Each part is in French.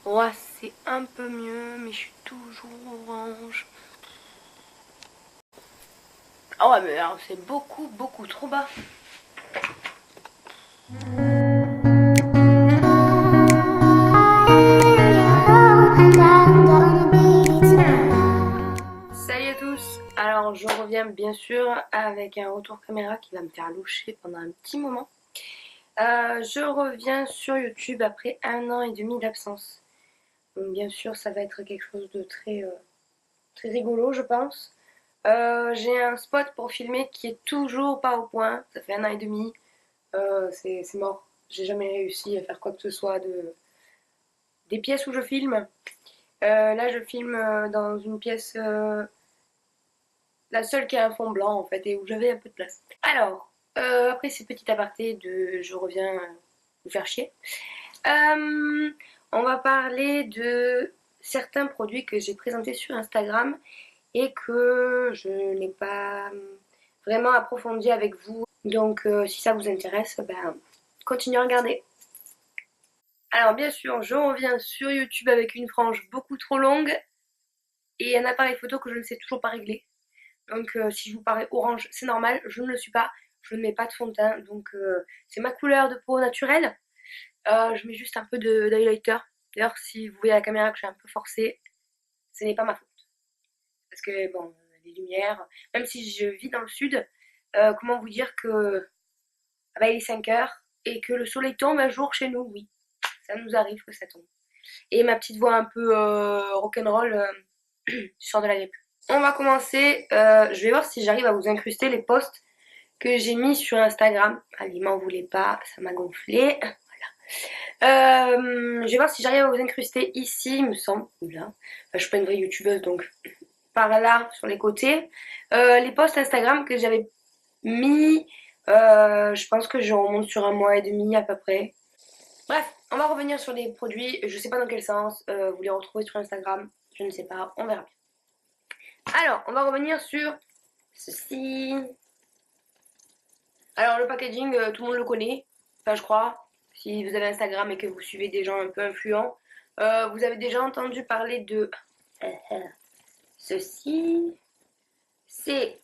Ouais, c'est un peu mieux, mais je suis toujours orange. Ah ouais, mais alors c'est beaucoup, beaucoup trop bas. Salut à tous. Alors je reviens bien sûr avec un retour caméra qui va me faire loucher pendant un petit moment. Je reviens sur YouTube après 1 an et demi d'absence. Donc bien sûr ça va être quelque chose de très rigolo je pense. J'ai un spot pour filmer qui est toujours pas au point. Ça fait 1 an et demi. C'est mort. J'ai jamais réussi à faire quoi que ce soit des pièces où je filme. Là, je filme dans une pièce, la seule qui a un fond blanc en fait, et où j'avais un peu de place. Alors, après ces petits apartés de je reviens vous faire chier, euh, on va parler de certains produits que j'ai présentés sur Instagram et que je n'ai pas vraiment approfondi avec vous. Donc, si ça vous intéresse, ben, continuez à regarder. Alors bien sûr, je reviens sur YouTube avec une frange beaucoup trop longue et un appareil photo que je ne sais toujours pas régler. Donc si je vous parais orange, c'est normal, je ne le suis pas. Je ne mets pas de fond de teint, donc c'est ma couleur de peau naturelle. Je mets juste un peu d'highlighter. D'ailleurs, si vous voyez à la caméra que je suis un peu forcée, ce n'est pas ma faute. Parce que bon, les lumières, même si je vis dans le sud, comment vous dire que ah bah, il est 5 heures et que le soleil tombe un jour chez nous, oui. Ça nous arrive que ça tombe. Et ma petite voix un peu rock'n'roll, je sors de la grippe. On va commencer. Je vais voir si j'arrive à vous incruster les posts que j'ai mis sur Instagram. Allez, m'en voulez pas, ça m'a gonflé. Je vais voir si j'arrive à vous incruster ici, il me semble. Oula. Enfin, je suis pas une vraie youtubeuse, donc par là, sur les côtés. Les posts Instagram que j'avais mis, je pense que je remonte sur 1 mois et demi à peu près. Bref, on va revenir sur les produits. Je sais pas dans quel sens. Vous les retrouvez sur Instagram. Je ne sais pas. On verra bien. Alors, on va revenir sur ceci. Alors, le packaging, tout le monde le connaît. Enfin, je crois. Si vous avez Instagram et que vous suivez des gens un peu influents, vous avez déjà entendu parler de ceci. C'est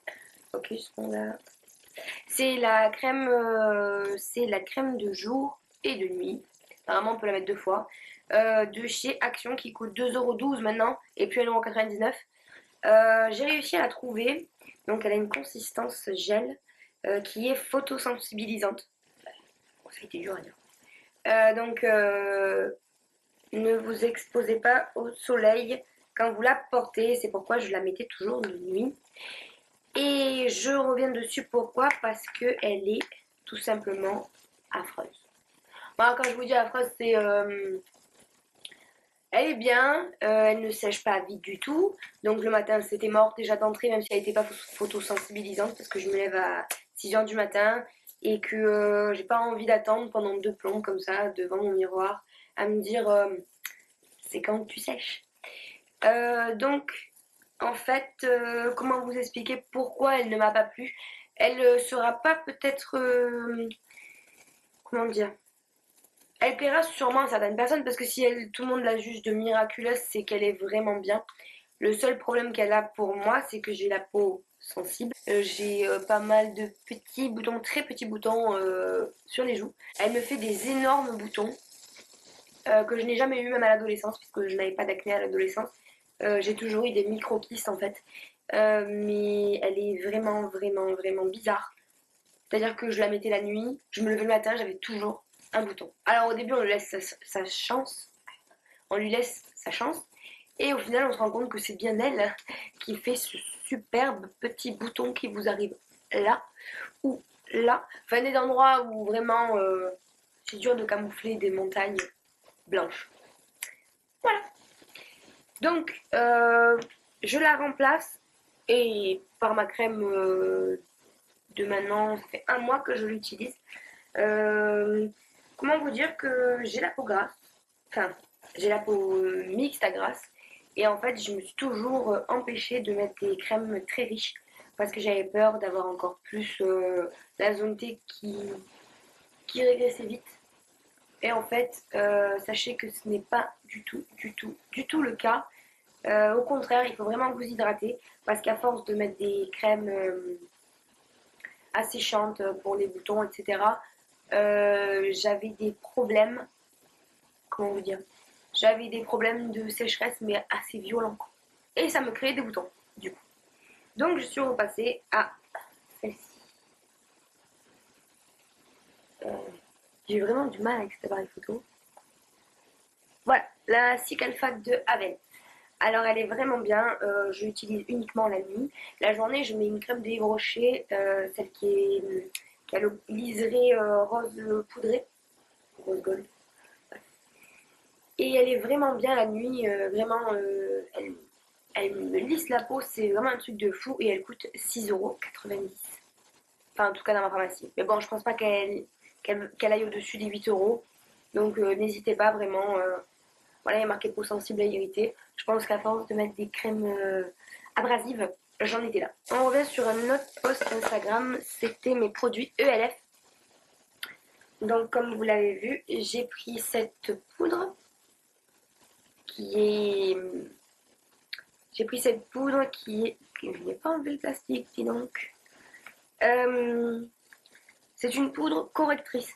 focus, on a. C'est la crème de jour et de nuit. Apparemment, on peut la mettre 2 fois. De chez Action qui coûte 2,12 € maintenant et puis 1,99 €. J'ai réussi à la trouver. Donc, elle a une consistance gel qui est photosensibilisante. Ça a été dur à dire. Donc, ne vous exposez pas au soleil quand vous la portez. C'est pourquoi je la mettais toujours de nuit. Et je reviens dessus pourquoi? Parce qu'elle est tout simplement affreuse. Bon, quand je vous dis affreuse, c'est elle est bien, elle ne sèche pas vite du tout. Donc le matin, c'était mort déjà d'entrée, même si elle n'était pas photosensibilisante, parce que je me lève à 6 h du matin et que j'ai pas envie d'attendre pendant 2 plombs comme ça devant mon miroir à me dire c'est quand tu sèches. Donc en fait, comment vous expliquer pourquoi elle ne m'a pas plu? Elle sera pas peut-être comment dire? Elle plaira sûrement à certaines personnes parce que si tout le monde la juge de miraculeuse, c'est qu'elle est vraiment bien. Le seul problème qu'elle a pour moi, c'est que j'ai la peau sensible. J'ai pas mal de petits boutons, très petits boutons sur les joues. Elle me fait des énormes boutons que je n'ai jamais eu même à l'adolescence puisque je n'avais pas d'acné à l'adolescence. J'ai toujours eu des micro-kystes en fait. Mais elle est vraiment bizarre. C'est-à-dire que je la mettais la nuit, je me levais le matin, j'avais toujours un bouton. Alors au début, on lui laisse sa chance, on lui laisse sa chance, et au final, on se rend compte que c'est bien elle qui fait ce superbe petit bouton qui vous arrive là ou là. Enfin, des endroits où vraiment c'est dur de camoufler des montagnes blanches. Voilà. Donc, je la remplace et par ma crème de maintenant, ça fait 1 mois que je l'utilise. Euh, Comment vous dire que j'ai la peau grasse, enfin j'ai la peau mixte à grasse et en fait je me suis toujours empêchée de mettre des crèmes très riches parce que j'avais peur d'avoir encore plus la zone T qui régressait vite. Et en fait, sachez que ce n'est pas du tout, du tout le cas. Au contraire, il faut vraiment vous hydrater parce qu'à force de mettre des crèmes asséchantes pour les boutons, etc., j'avais des problèmes, comment vous dire, j'avais des problèmes de sécheresse mais assez violents. Et ça me créait des boutons, du coup. Donc je suis repassée à celle-ci. J'ai eu vraiment du mal avec cet appareil photo. Voilà, la Cicalfate de Havel. Alors elle est vraiment bien, je l'utilise uniquement la nuit. La journée, je mets une crème de Yves Rocher, celle qui a le liseré rose poudré, rose gold. Et elle est vraiment bien la nuit, vraiment, elle me lisse la peau, c'est vraiment un truc de fou et elle coûte 6,90 €. Enfin, en tout cas dans ma pharmacie. Mais bon, je pense pas qu'elle aille au-dessus des 8 €. Donc n'hésitez pas vraiment. Voilà, il y a marqué peau sensible et irritée. Je pense qu'à force de mettre des crèmes abrasives, j'en étais là. On revient sur un autre post Instagram. C'était mes produits ELF. Donc comme vous l'avez vu, j'ai pris cette poudre qui est... J'ai pris cette poudre qui est... Je n'ai pas enlevé le plastique, dis donc. C'est une poudre correctrice.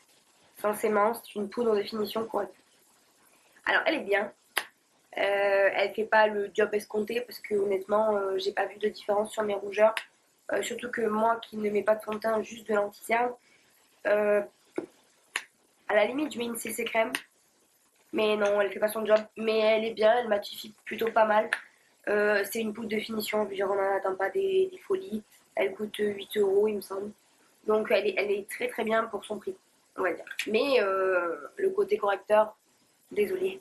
Censément, c'est une poudre de finition correctrice. Alors, elle est bien. Elle fait pas le job escompté parce que honnêtement, j'ai pas vu de différence sur mes rougeurs. Surtout que moi qui ne mets pas de fond de teint, juste de l'anti-cerne, euh, à la limite, je mets une CC crème. Mais non, elle fait pas son job. Mais elle est bien, elle matifie plutôt pas mal. C'est une poudre de finition, je veux dire, on n'en attend pas des folies. Elle coûte 8 € il me semble. Donc elle est très très bien pour son prix, on va dire. Mais le côté correcteur, désolé.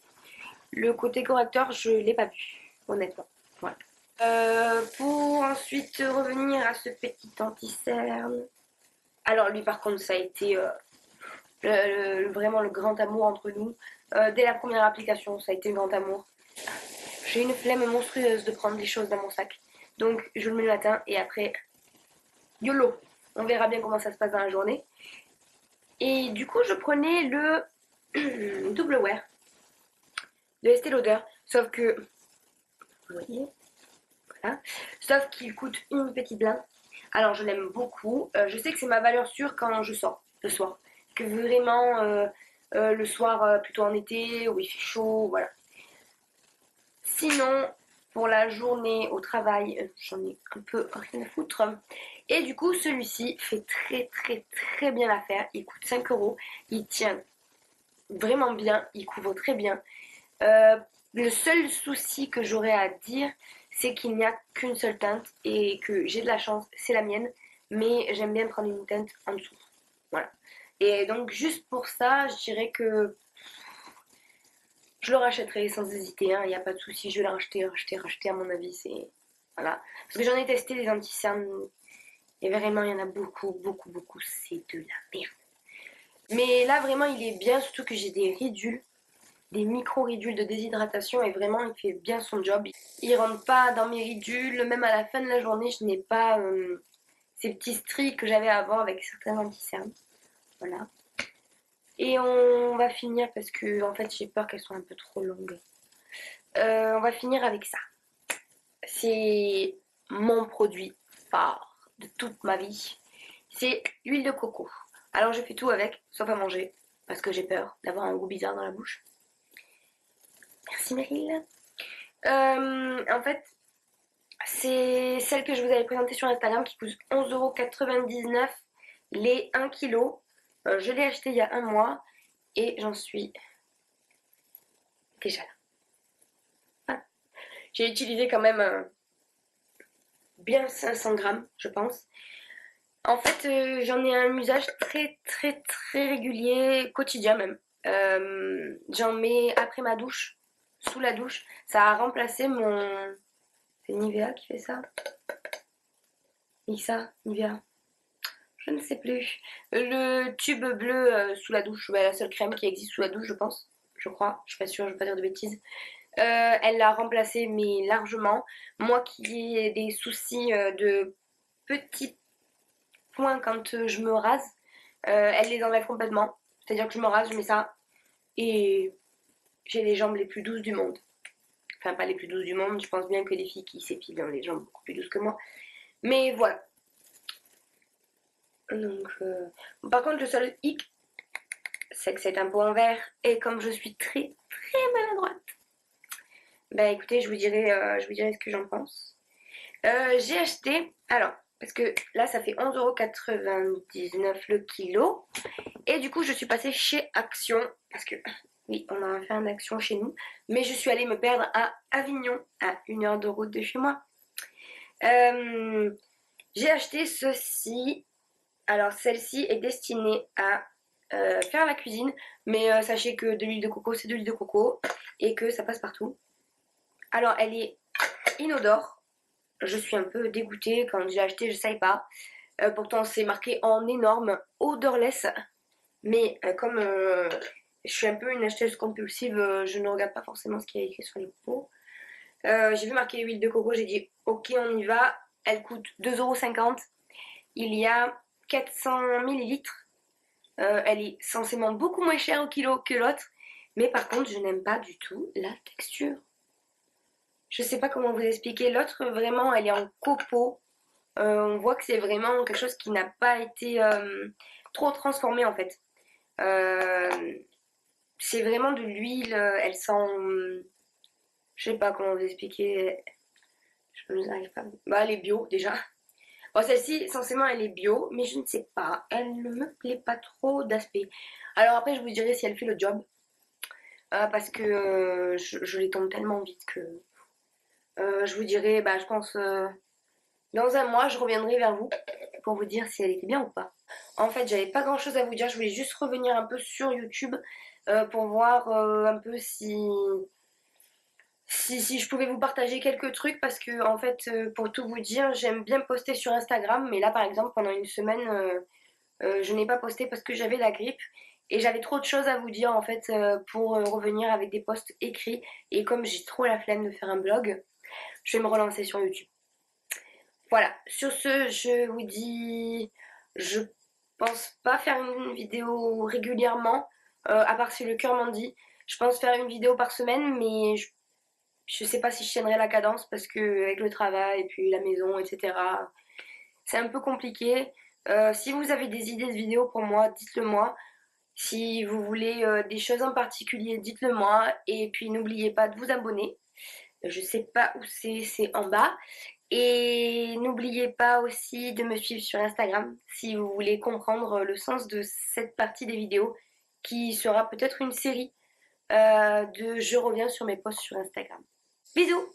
Le côté correcteur, je l'ai pas vu, honnêtement. Voilà. Pour ensuite revenir à ce petit anti-cerne. Alors lui par contre ça a été vraiment le grand amour entre nous. Dès la première application ça a été le grand amour. J'ai une flemme monstrueuse de prendre des choses dans mon sac. Donc je le mets le matin et après YOLO. On verra bien comment ça se passe dans la journée. Et du coup je prenais le double wear de Estée Lauder. Sauf que, vous voyez, voilà. Sauf qu'il coûte une petite blinde. Alors je l'aime beaucoup. Je sais que c'est ma valeur sûre quand je sors le soir. Que vraiment le soir, plutôt en été, où il fait chaud, voilà. Sinon, pour la journée au travail, j'en ai un peu rien à foutre. Et du coup, celui-ci fait très très très bien l'affaire. Il coûte 5 €. Il tient vraiment bien. Il couvre très bien. Euh, le seul souci que j'aurais à dire, c'est qu'il n'y a qu'une seule teinte et que j'ai de la chance, c'est la mienne. Mais j'aime bien prendre une teinte en dessous. Voilà. Et donc, juste pour ça, je dirais que je le rachèterai sans hésiter, hein, il n'y a pas de souci, je vais le racheter à mon avis, c'est... Voilà. Parce que j'en ai testé des anti-cernes, et vraiment il y en a beaucoup, beaucoup, beaucoup, c'est de la merde. Mais là vraiment il est bien, surtout que j'ai des ridules, des micro-ridules de déshydratation, et vraiment il fait bien son job. Il rentre pas dans mes ridules, même à la fin de la journée je n'ai pas ces petits stries que j'avais avant avec certains anti-cernes. Voilà. Et on va finir parce que en fait j'ai peur qu'elles soient un peu trop longues. On va finir avec ça. C'est mon produit phare de toute ma vie. C'est l'huile de coco. Alors je fais tout avec, sauf à manger, parce que j'ai peur d'avoir un goût bizarre dans la bouche. Merci Meryl. En fait, c'est celle que je vous avais présentée sur Instagram qui coûte 11,99 € les 1 kg. Je l'ai acheté il y a un mois et j'en suis déjà là. Ah. J'ai utilisé quand même bien 500 grammes, je pense. En fait, j'en ai un usage très très très régulier, quotidien même. J'en mets après ma douche, sous la douche. Ça a remplacé mon... C'est Nivea qui fait ça? Nixa, Nivea, je ne sais plus. Le tube bleu sous la douche, bah, la seule crème qui existe sous la douche, je pense. Je crois, je suis pas sûre, je vais pas dire de bêtises. Elle l'a remplacé, mais largement. Moi qui ai des soucis de petits points quand je me rase, elle les enlève complètement. C'est-à-dire que je me rase, je mets ça, et j'ai les jambes les plus douces du monde. Enfin, pas les plus douces du monde, je pense bien que les filles qui s'épilent ont les jambes beaucoup plus douces que moi. Mais voilà. Donc, par contre, le seul hic, c'est que c'est un pot en verre. Et comme je suis très, très maladroite, bah écoutez, je vous dirai ce que j'en pense. J'ai acheté, alors, parce que là, ça fait 11,99 € le kilo. Et du coup, je suis passée chez Action, parce que oui, on a fait un Action chez nous, mais je suis allée me perdre à Avignon, à 1 heure de route de chez moi. J'ai acheté ceci. Alors, celle-ci est destinée à faire la cuisine, mais sachez que de l'huile de coco, c'est de l'huile de coco et que ça passe partout. Alors, elle est inodore. Je suis un peu dégoûtée. Quand j'ai acheté, je ne savais pas. Pourtant, c'est marqué en énorme odorless. Mais comme je suis un peu une acheteuse compulsive, je ne regarde pas forcément ce qui est écrit sur les pots. J'ai vu marquer huile de coco, j'ai dit ok, on y va. Elle coûte 2,50 €. Il y a 400 millilitres. Elle est censément beaucoup moins chère au kilo que l'autre. Mais par contre, je n'aime pas du tout la texture. Je sais pas comment vous expliquer. L'autre, vraiment, elle est en copeaux. On voit que c'est vraiment quelque chose qui n'a pas été trop transformé en fait. Euh, c'est vraiment de l'huile. Elle sent. Je sais pas comment vous expliquer. Je n'arrive pas. Bah, elle est bio déjà. Bon, celle-ci, censément, elle est bio, mais je ne sais pas. Elle ne me plaît pas trop d'aspect. Alors après, je vous dirai si elle fait le job. Parce que je les tombe tellement vite que je vous dirai, bah, je pense, dans un mois, je reviendrai vers vous pour vous dire si elle était bien ou pas. En fait, j'avais pas grand-chose à vous dire. Je voulais juste revenir un peu sur YouTube pour voir un peu si je pouvais vous partager quelques trucs parce que en fait pour tout vous dire j'aime bien poster sur Instagram mais là par exemple pendant une semaine je n'ai pas posté parce que j'avais la grippe et j'avais trop de choses à vous dire en fait pour revenir avec des posts écrits et comme j'ai trop la flemme de faire un blog je vais me relancer sur YouTube. Voilà, sur ce je vous dis je pense pas faire une vidéo régulièrement à part si le cœur m'en dit. Je pense faire une vidéo par semaine mais je sais pas si je tiendrai la cadence parce que avec le travail et puis la maison, etc. C'est un peu compliqué. Si vous avez des idées de vidéos pour moi, dites-le moi. Si vous voulez des choses en particulier, dites-le moi. Et puis n'oubliez pas de vous abonner. Je sais pas où c'est en bas. Et n'oubliez pas aussi de me suivre sur Instagram si vous voulez comprendre le sens de cette partie des vidéos qui sera peut-être une série de je reviens sur mes posts sur Instagram. Bisous!